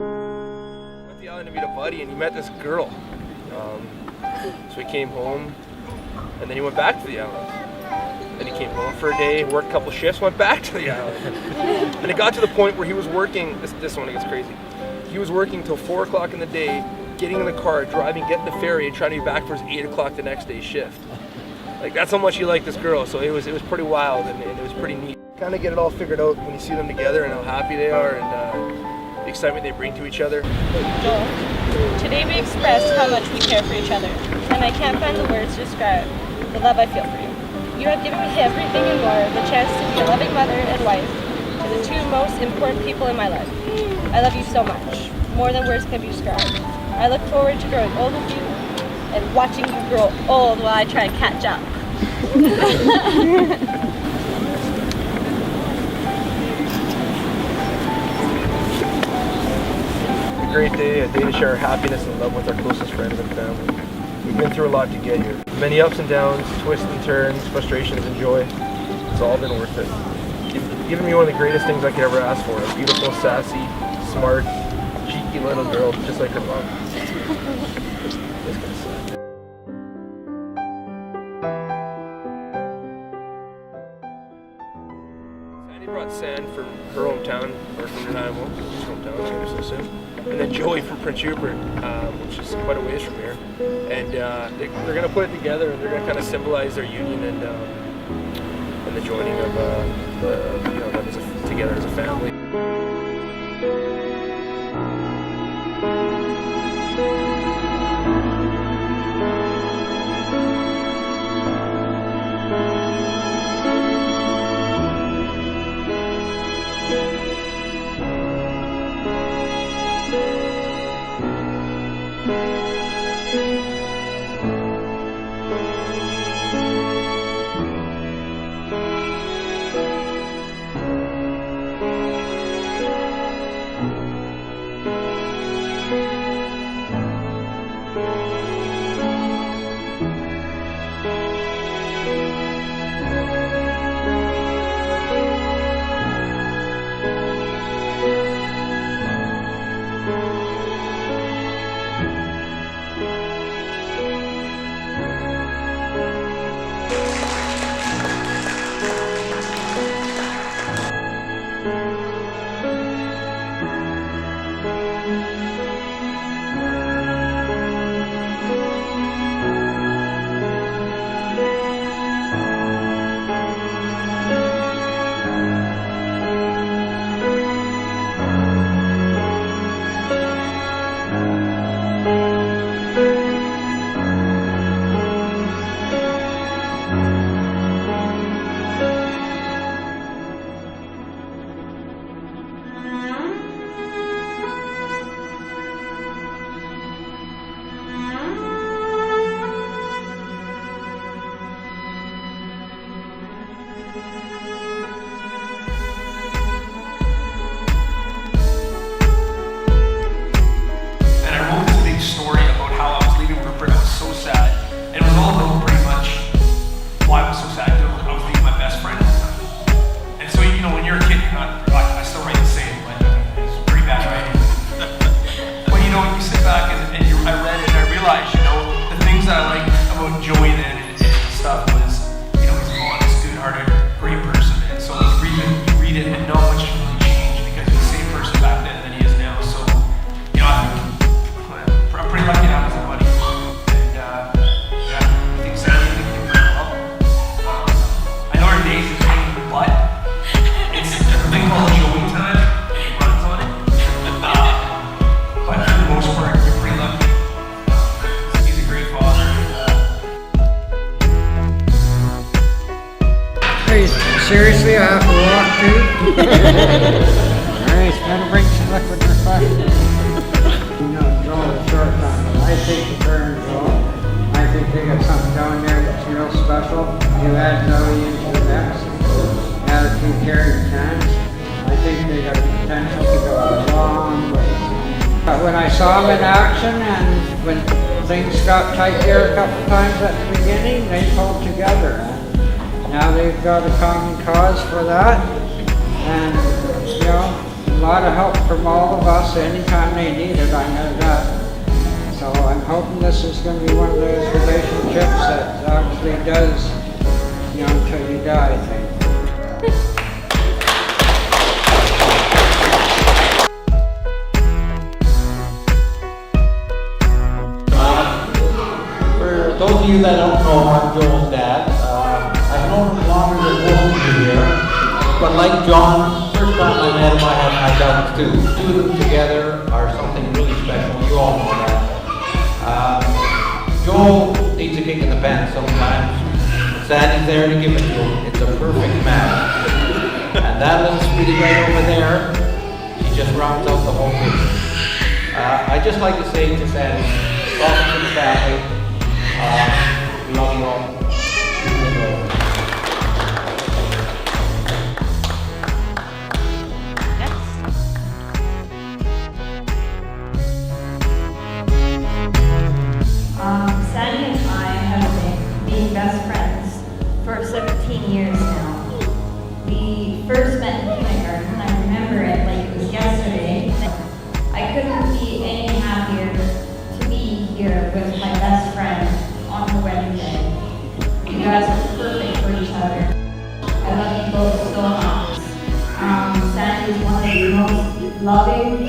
Went to the island to meet a buddy, and he met this girl. So he came home, and then he went back to the island. Then he came home for a day, worked a couple shifts, went back to the island. And it got to the point where he was working, this one gets crazy. He was working till 4 o'clock in the day, getting in the car, driving, getting the ferry, and trying to be back for his 8 o'clock the next day's shift. Like, that's how much he liked this girl, so it was pretty wild, and it was pretty neat. Kind of get it all figured out when you see them together and how happy they are, and the excitement they bring to each other. Joel, today we expressed how much we care for each other, and I can't find the words to describe the love I feel for you. You have given me everything and more, the chance to be a loving mother and wife to the two most important people in my life. I love you so much, more than words can be described. I look forward to growing old with you and watching you grow old while I try to catch up. A great day, a day to share our happiness and love with our closest friends and family. We've been through a lot to get here. Many ups and downs, twists and turns, frustrations and joy. It's all been worth it. You've given me one of the greatest things I could ever ask for. A beautiful, sassy, smart, cheeky little girl, just like her mom. This guy's sad. Sandy brought Sand from her hometown, or from Nanaimo, his hometown, I guess soon. And then Joey from Prince Rupert, which is quite a ways from here. And they're going to put it together, and they're going to kind of symbolize their union and the joining of them together as a family. Seriously, I have to walk too? Alright, better bring some liquid refreshment. Joel is short time, but I think the turn Joel. I think they got something down there that's real special. You add Zoe into the mix, add a few carrot cans. I think they got the potential to go a long way. But when I saw them in action and when things got tight there a couple times at the beginning, they pulled together. Now they've got a common cause for that, and lot of help from all of us anytime they need it, I know that. So I'm hoping this is going to be one of those relationships that actually does, you know, until you die, I think. For those of you that don't know, I'm Joel's dad. I've known him longer than both of you here. But like John, first time I met him, I had my doubts too. Two of them together are something really special. You all know that. Joel needs a kick in the pants sometimes. Sandy's there to give it to him. It's a perfect match. And that little sweetie right over there, she just rounds out the whole picture. I'd just like to say to Sandy, welcome to the family. We love you all. Sandi and I have been best friends for 17 years now. We first met in kindergarten. I remember it like it was yesterday. I couldn't be any happier to be here with my best friend on her wedding day. You guys are perfect for each other. I love you both so much. Sandi is one of the most loving,